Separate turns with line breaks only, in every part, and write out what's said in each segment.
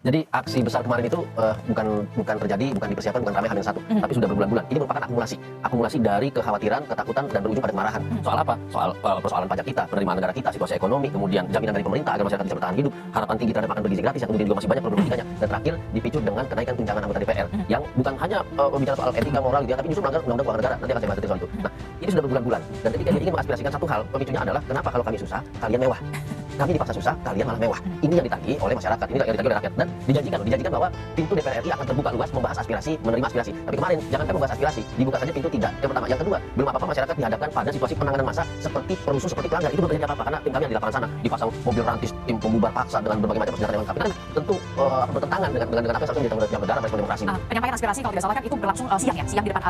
Jadi aksi besar kemarin itu bukan terjadi, bukan dipersiapkan, bukan ramai H-1, tapi sudah berbulan-bulan. Ini merupakan akumulasi dari kekhawatiran, ketakutan, dan berujung pada kemarahan. Soal apa? Soal persoalan pajak kita, penerimaan negara kita, situasi ekonomi, kemudian jaminan dari pemerintah agar masyarakat bisa bertahan hidup, harapan tinggi terhadap makan bergizi gratis yang kemudian juga masih banyak problematikanya. Dan terakhir dipicu dengan kenaikan tunjangan anggota DPR yang bukan hanya bicara soal etika moral gitu ya, tapi justru melanggar undang-undang keuangan negara. Nanti akan saya bahas soal itu. Nah, ini sudah berbulan-bulan dan ketika dia ingin mengaspirasikan satu hal, pemicunya adalah kenapa kalau kami susah, kalian mewah. Kami dipaksa susah, kalian malah mewah. Ini yang ditagih oleh masyarakat, ini yang ditagih oleh rakyat, dan dijanjikan bahwa pintu DPR RI akan terbuka luas membahas aspirasi, menerima aspirasi. Tapi kemarin jangankan membahas aspirasi, dibuka saja pintu tidak. Yang pertama, yang kedua, belum apa-apa masyarakat dihadapkan pada situasi penanganan massa seperti perusuh, seperti pelanggar. Itu belum terjadi apa-apa karena tim kami yang di lapangan sana dipasang mobil rantis, tim pembubar paksa dengan berbagai macam senjata yang lengkap. Itu kan tentu bertentangan dengan apa yang seharusnya menjadi tanggung jawab negara respon demokrasi.
Penyampaian aspirasi kalau tidak salah kan itu berlangsung siang di depan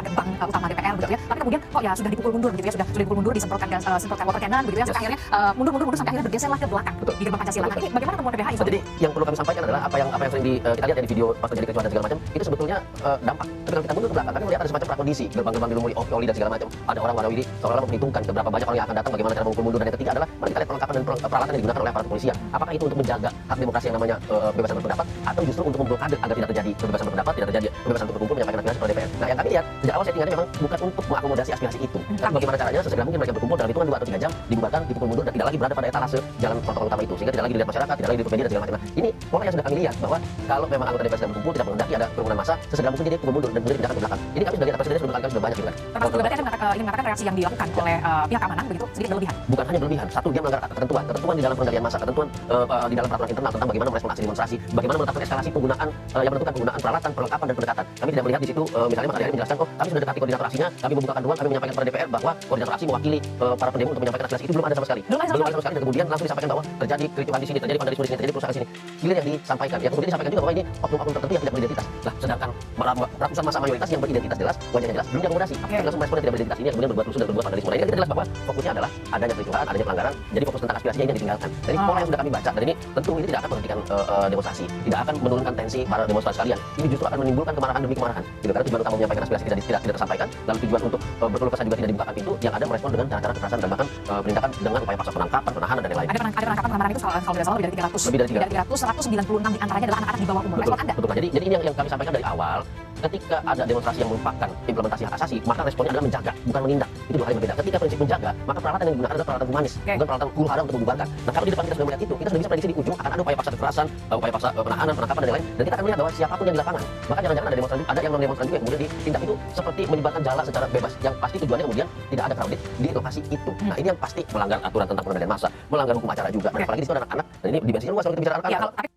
gerbang utama DPR begitu ya. Tapi kemudian kok ya sudah dipukul mundur begitu ya, sudah dipukul mundur, disemprotkan water cannon begitu ya, sampai akhirnya mundur sampai akhirnya bergeserlah ke belakang.
Betul.
Di gerbang Pancasila. Nah, ini bagaimana temuan PBHI?
Jadi yang perlu kami sampaikan adalah apa yang sering kita lihat ya di video pas terjadi kericuhan dan segala macam, itu sebetulnya dampak. Tapi kalau kita mundur ke belakang, kami melihat ada semacam prakondisi, gerbang-gerbang dilumuri oli dan segala macam. Ada orang warawiri seolah-olah memperhitungkan berapa banyak orang yang akan datang, bagaimana cara memukul mundur, dan yang ketiga adalah mari kita lihat perlengkapan dan peralatan yang digunakan oleh aparat kepolisian. Apakah itu untuk menjaga hak demokrasi yang namanya kebebasan berpendapat, atau justru untuk memblokade agar tidak terjadi kebebasan berpendapat, tidak terjadi kebebasan untuk berkumpul, menyampaikan aspirasi oleh DPR. Nah, yang kami lihat sejak awal settingannya memang bukan untuk mengakomodasi aspirasi itu. Tapi bagaimana caranya sesegera mungkin mereka berkumpul dalam hitungan 2 atau 3 jam, dibubarkan, dipukul mundur, dan tidak lagi berada pada etalase jalan protokol utama itu, sehingga tidak lagi dilihat masyarakat, tidak lagi dilihat media dan segala macam. Nah, ini pola yang sudah kami lihat bahwa kalau memang anggota DPR sedang berkumpul tidak menghendaki ada kerumunan massa, sesegera mungkin dia pukul mundur dan kemudian dipindahkan ke belakang. Ini kami sudah lihat presiden sudah banyak gitu kan.
Termasuk juga berarti ingin mengatakan reaksi yang dilakukan oleh pihak keamanan begitu sedikit berlebihan.
Bukan hanya berlebihan, satu, dia melanggar ketentuan di dalam pengendalian massa, ketentuan di dalam peraturan internal tentang bagaimana merespon aksi demonstrasi, bagaimana menetapkan eskalasi penggunaan yang menentukan penggunaan peralatan, perlengkapan, dan pendekatan. Kami tidak melihat di situ misalnya Mas Arya menjelaskan, kami sudah dekati koordinator aksinya, kami membukakan ruang, kami menyampaikan kepada DPR bahwa koordinator aksi mewakili para pendemo untuk menyampaikan aspirasi, itu belum ada sama sekali. Belum ada sama sekali, dan kemudian langsung disampaikan bahwa terjadi kericuhan di sini, terjadi vandalisme di sini, terjadi perusahaan di sini. Hilir yang disampaikan, yang kemudian disampaikan juga bahwa ini oknum-oknum tertentu yang tidak beridentitas. Nah, sedangkan ratusan massa mayoritas yang beridentitas jelas, wajahnya jelas, belum diakomodasi. Tapi langsung merespon yang tidak beridentitas ini yang kemudian berbuat rusuh dan berbuat vandalisme. Nah, ini kita jelas bahwa fokusnya adalah adanya kericuhan, adanya pelanggaran, jadi fokus tentang aspirasinya ini yang ditinggalkan. Jadi pola yang sudah kami baca, dan ini tentu ini tidak akan menghentikan demonstrasi, tidak akan menurunkan tensi para demonstran sekalian. Ini justru akan menimbulkan kemarahan demi kemarahan. Gitu, karena tujuan utama menyampaikan aspirasi tidak tersampaikan, lalu tujuan untuk berkeluh kesah juga tidak dibukakan pintu, yang ada merespon dengan cara-cara kekerasan dan bahkan penindakan dengan upaya paksa penangkapan, penahanan, dan lain-lain.
Ada penangkapan kemarin itu kalau tidak salah lebih dari 300. 196 di antaranya adalah anak-anak di bawah umur. Respon Anda?
Betul. Jadi ini yang kami sampaikan dari awal. Ketika ada demonstrasi yang merupakan implementasi hak asasi, maka responnya adalah menjaga, bukan menindak. Itu dua hal yang berbeda. Ketika prinsip menjaga, maka peralatan yang digunakan adalah peralatan humanis, bukan peralatan huru hara untuk membubarkan. Nah, kalau di depan kita sudah melihat itu, kita sudah bisa prediksi di ujung akan ada upaya paksa kekerasan, upaya paksa penahanan, penangkapan, dan lain-lain. Dan kita akan melihat bahwa siapapun yang di lapangan, bahkan jangan-jangan ada yang non-demonstran juga yang kemudian ditindak itu seperti menyebarkan jala secara bebas, yang pasti tujuannya kemudian tidak ada crowded di lokasi itu. Nah, ini yang pasti melanggar aturan tentang pengendalian massa, melanggar hukum acara juga. Dan apalagi di situ ada anak-anak, dan ini dimensinya luas kalau kita bicara anak-anak.